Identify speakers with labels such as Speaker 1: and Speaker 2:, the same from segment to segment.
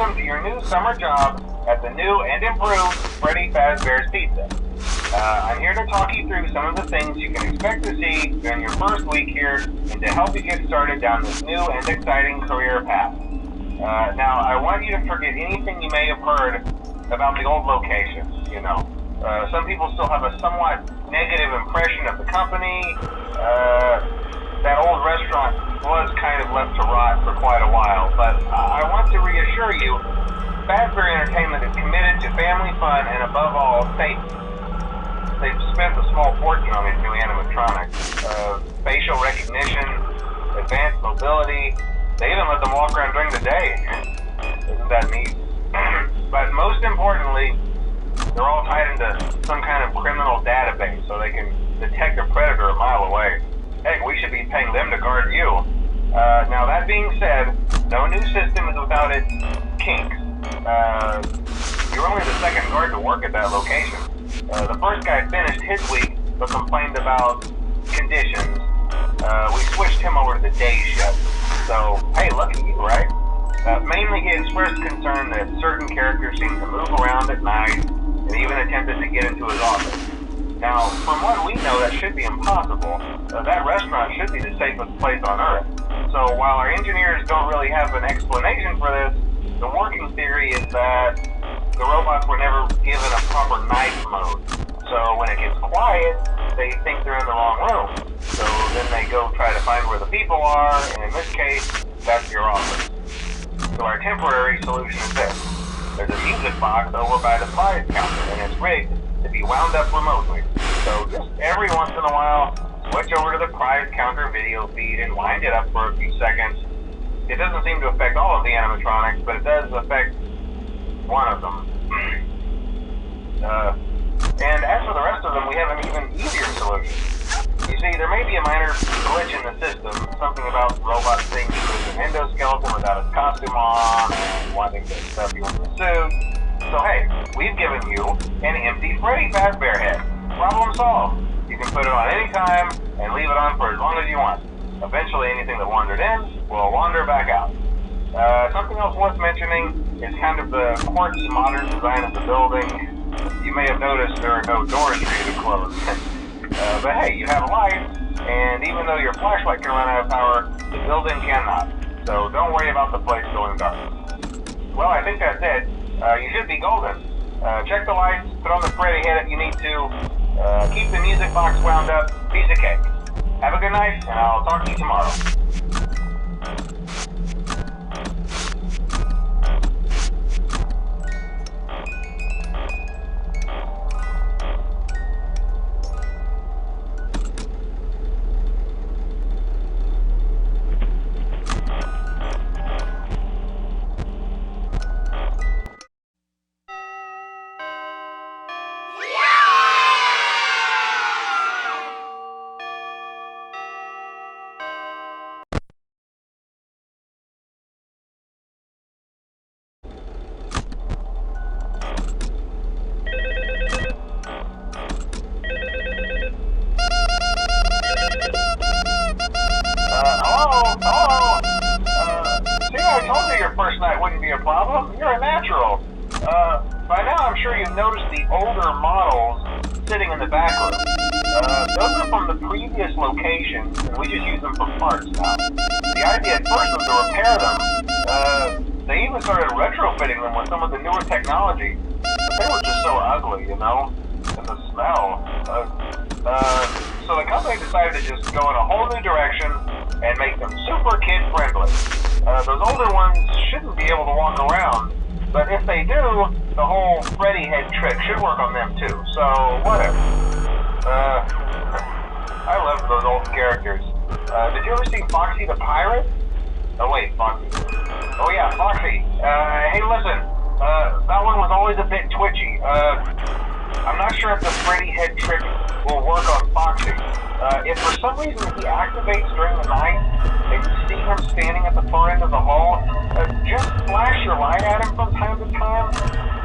Speaker 1: welcome to your new summer job at the new and improved Freddy Fazbear's Pizza. I'm here to talk you through some of the things you can expect to see during your first week here and to help you get started down this new and exciting career path. Now, I want you to forget anything you may have heard about the old locations, some people still have a somewhat negative impression of the company. That old restaurant was kind of left to rot for quite a while, but I want to reassure you, Fazbear Entertainment is committed to family fun and above all, safety. They've spent a small fortune on these new animatronics. Facial recognition, advanced mobility, they even let them walk around during the day. Isn't that neat? But most importantly, they're all tied into some kind of criminal database so they can detect a predator a mile away. Heck, we should be paying them to guard you. Now that being said, no new system is without its kinks. You're only the second guard to work at that location. The first guy finished his week but complained about conditions. We switched him over to the day shift. So, hey, look at you, right? Mainly he expressed concern that certain characters seem to move around at night and even attempted to get into his office. Now, from what we know, that should be impossible. That restaurant should be the safest place on Earth. So while our engineers don't really have an explanation for this, the working theory is that the robots were never given a proper night mode. So when it gets quiet, they think they're in the wrong room. So then they go try to find where the people are, and in this case, that's your office. So our temporary solution is this. There's a music box over by the prize counter, and it's rigged to be wound up remotely. So just every once in a while, switch over to the prize counter video feed and wind it up for a few seconds. It doesn't seem to affect all of the animatronics, but it does affect one of them. And as for the rest of them, we have an even easier solution. You see, there may be a minor glitch in the system, something about robots being an endoskeleton without its costume on, and wanting to stuff you into a suit. So hey, we've given you an empty Freddy Fazbear head. Problem solved. You can put it on any time and leave it on for as long as you want. Eventually anything that wandered in will wander back out. Something else worth mentioning is kind of the quirky modern design of the building. You may have noticed there are no doors for you to close. But hey, you have lights, and even though your flashlight can run out of power, the building cannot. So don't worry about the place going dark. Well, I think that's it. You should be golden. Check the lights, put on the Freddy head if you need to, keep the music box wound up, piece of cake. Have a good night, and I'll talk to you tomorrow. First night wouldn't be a problem. You're a natural. By now I'm sure you've noticed the older models sitting in the back room. Those are from the previous locations, and we just use them for parts now. The idea at first was to repair them. They even started retrofitting them with some of the newer technology, but they were just so ugly, and the smell. So the company decided to just go in a whole new direction and make them super kid-friendly. Those older ones shouldn't be able to walk around, but if they do, the whole Freddy head trick should work on them too, so whatever. I love those old characters. Did you ever see Foxy the Pirate? Oh wait, Foxy. Oh yeah, Foxy. Hey listen, that one was always a bit twitchy. I'm not sure if the Freddy head trick will work on Foxy. If for some reason he activates during the night, and you see him standing at the far end of the hall, just flash your light at him from time to time.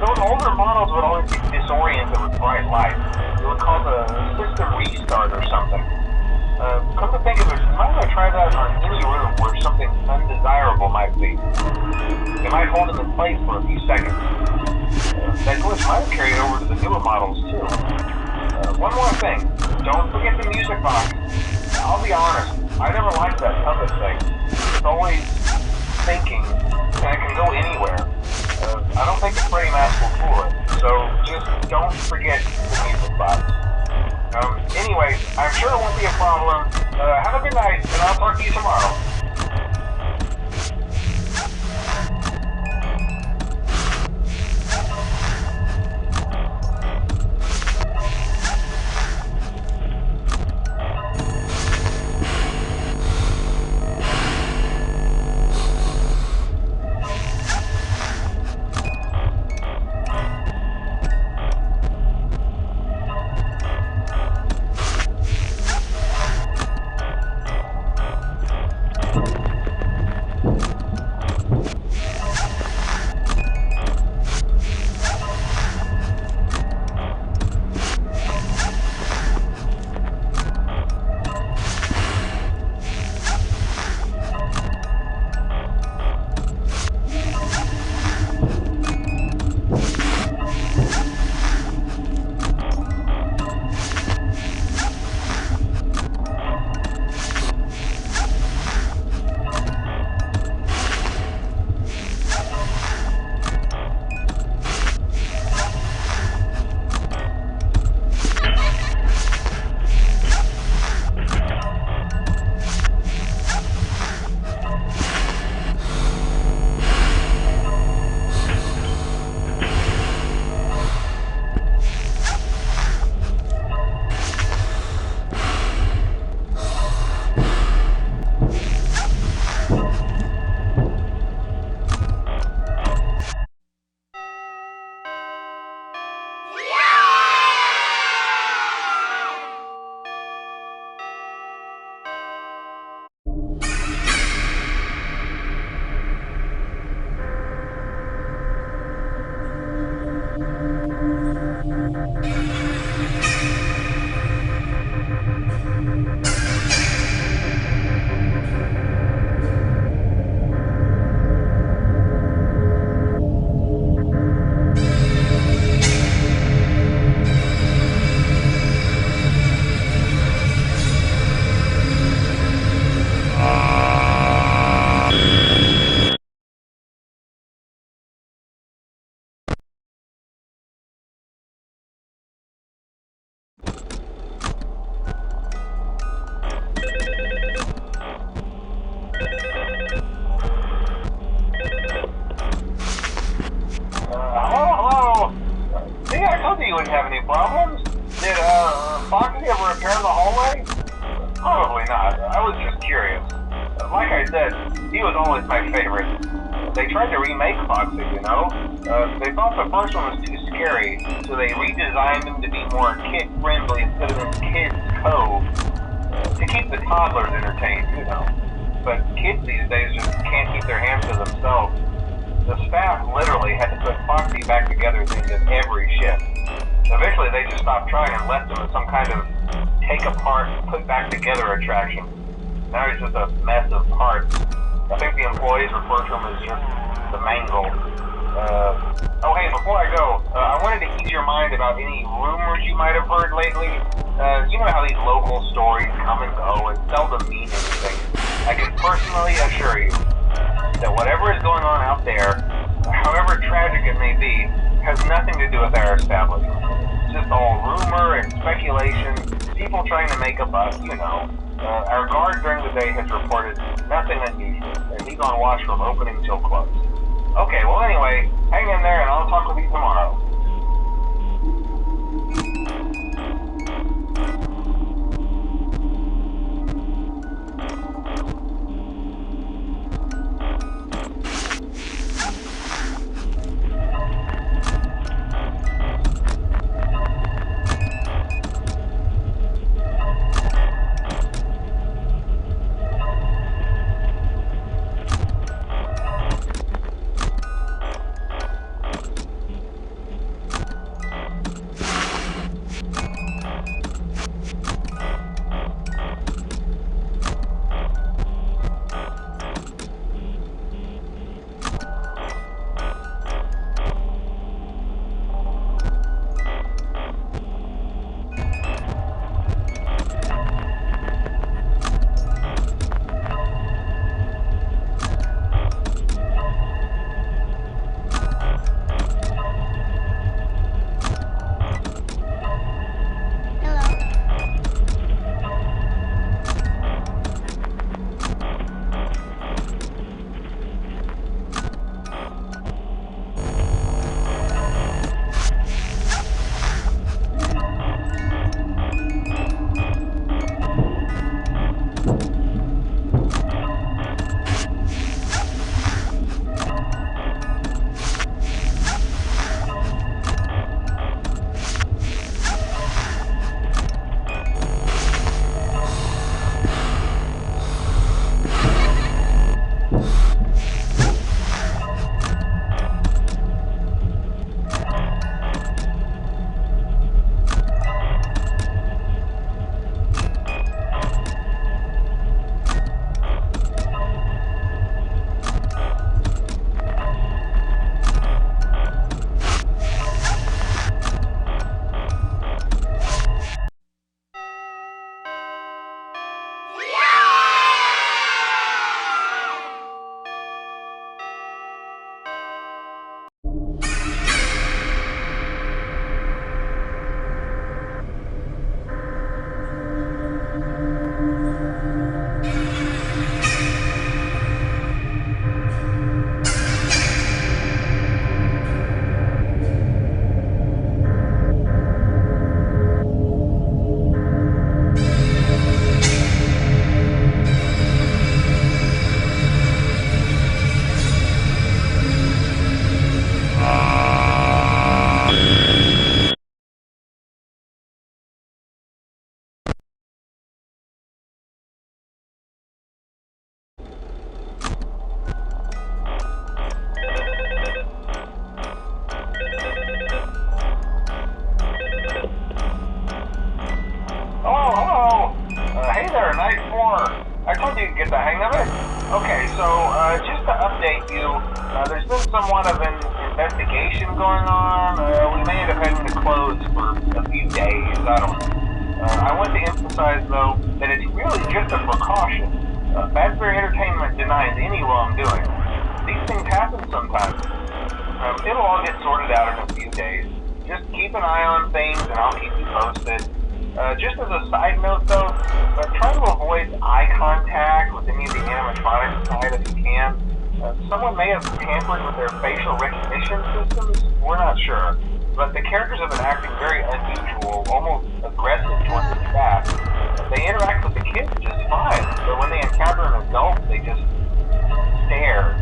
Speaker 1: Those older models would always be disoriented with bright light. It would cause a system restart or something. Come to think of it, you might want to try that on any room where something undesirable might be. might hold them in place for a few seconds. That glitch might have carried over to the newer models too. One more thing, don't forget the music box. I'll be honest, I never liked that puppet thing. It's always thinking, and it can go anywhere. I don't think the Freddy mask will fool it, so just don't forget the music box. Anyway, I'm sure it won't be a problem. Have a good night, and I'll talk to you tomorrow. You wouldn't have any problems. Did Foxy ever appear in the hallway? Probably not. I was just curious. Like I said, he was always my favorite. They tried to remake Foxy, you know? They thought the first one was too scary, so they redesigned him to be more kid-friendly instead of in Kids Cove. To keep the toddlers entertained, you know. But kids these days just can't keep their hands to themselves. The staff literally had to put Foxy back together at the end of every shift. Eventually they just stopped trying and left him as some kind of take apart, put back together attraction. Now he's just a mess of parts. I think the employees refer to him as just the mangle. Oh hey, before I go, I wanted to ease your mind about any rumors you might have heard lately. You know how these local stories come and go and seldom mean anything. I can personally assure you that whatever is going on out there, however tragic it may be, has nothing to do with our establishment. It's just all rumor and speculation, people trying to make a buck, you know. Our guard during the day has reported nothing unusual, and he's on watch from opening till close. Okay, well anyway, hang in there and I'll talk with you tomorrow. somewhat of an investigation going on. We may end up having to close for a few days. I don't know. I want to emphasize, though, that it's really just a precaution. Fazbear Entertainment denies any wrongdoing. These things happen sometimes. It'll all get sorted out in a few days. Just keep an eye on things, and I'll keep you posted. Just as a side note, though, try to avoid eye contact with any of the animatronics inside if you can. Someone may have tampered with their facial recognition systems. We're not sure. But the characters have been acting very unusual, almost aggressive towards the staff. They interact with the kids just fine, but when they encounter an adult, they just stare.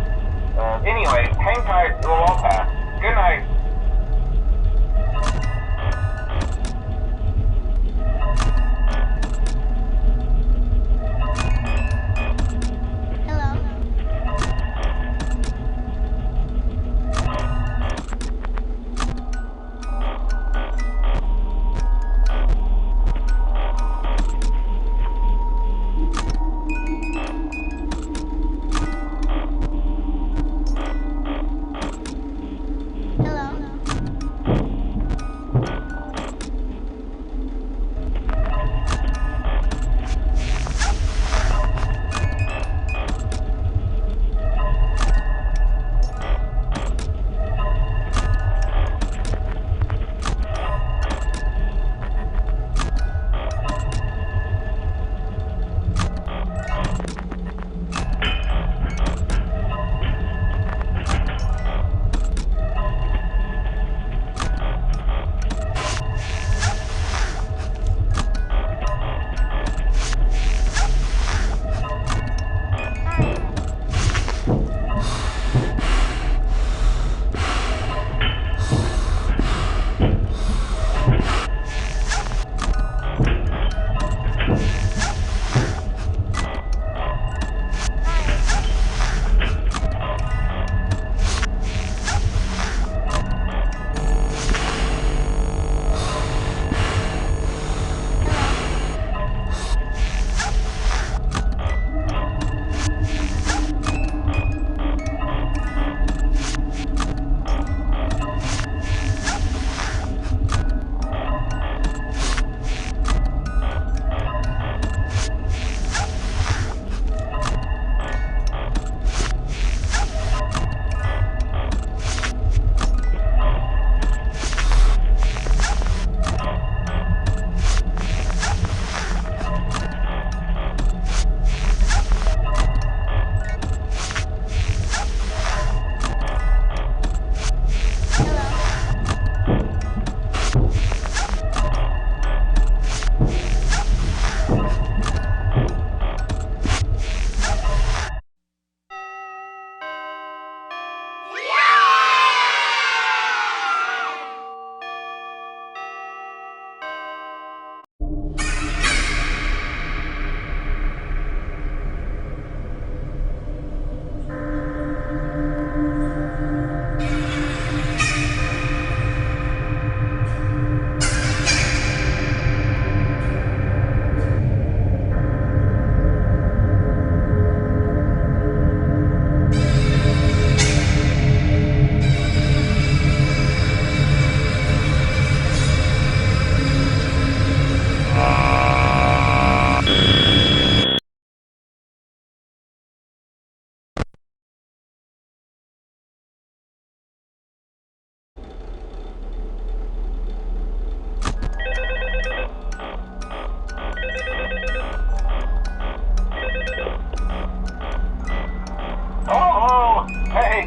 Speaker 1: Anyway, hang tight, it'll all pass. Good night.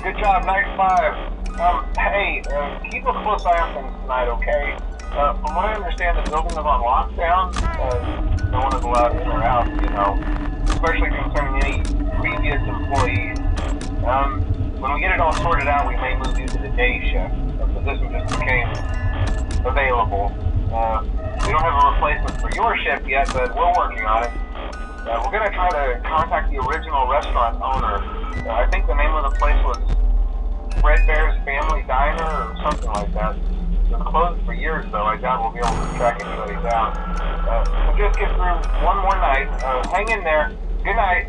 Speaker 1: Good job, nice 5. Hey, keep a close eye on things tonight, okay? From what I understand, the building is on lockdown. No one is allowed in or out, you know, especially concerning any previous employees. When we get it all sorted out, we may move you to the day shift. The position just became available. We don't have a replacement for your shift yet, but we're working on it. We're going to try to contact the original restaurant owner. I think the name of the place was Freddy's Family Diner or something like that. It's been closed for years, though. I doubt we'll be able to track anybody down. So just get through one more night. Hang in there. Good night.